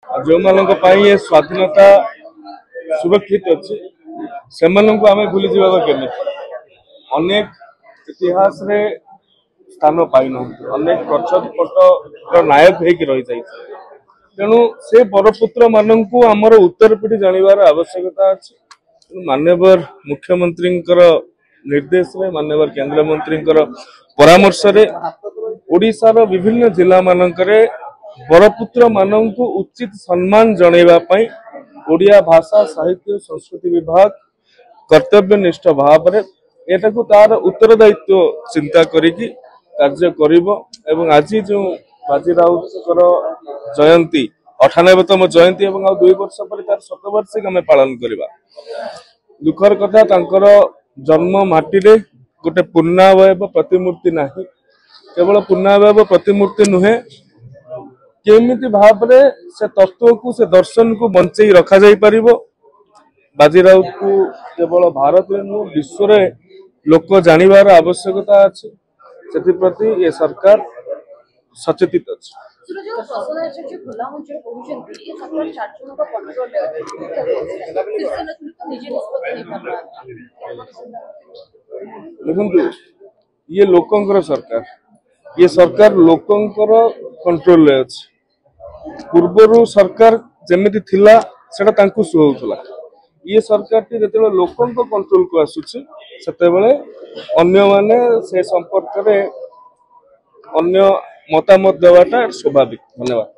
जो मानक ये स्वाधीनता सुरक्षित अच्छी से आम भूली जावा केमी अनेक इतिहास रे स्थान पाई ना अनेक पट नायक होकर रही जाए तेणु से बरपुत्र मानक आमर उत्तर पीढ़ी जानवर आवश्यकता अच्छी माननीय मुख्यमंत्री निर्देश रे माननीय केंद्र मंत्री परामर्श रे ओडिशार विभिन्न जिला मानकरे बरपुत्र मानक उचित सम्मान जनइबा पई ओडिया भाषा साहित्य संस्कृति विभाग कर्तव्यनिष्ठ भाव में एटाकू तार उत्तरदायित्व चिंता करिकी कार्य करिवो एवं आज जो बाजी राउतर जयंती 98तम जयंती एवं 2 वर्ष पर तार शतवार्षिक आम पालन करवा दुखर कथा तांकर जन्म माटी रे गोटे पूर्णावय प्रतिमूर्ति नाही केवल पूर्णावय प्रतिमूर्ति नुहे केमिति भाव रे से तत्व को से दर्शन को बंचई रखा जाई परिबो बाजी राउत को केवल भारत में नु विश्व रे लोक जानिबार आवश्यकता अछि सेति प्रति ये सरकार सचेतित अछि देखंतु ये लोकंकर सरकार ये सरकार लोकंकर कंट्रोल रे अछि पूर्वरु सरकार जेमिति थिला सेटा तांकु सुहोउतला ये सरकार टी जते लोकंक कंट्रोल को आसुछि सेते बेले अन्य माने से संपर्क रे अन्य मतामत देवाटा स्वाभाविक। धन्यवाद।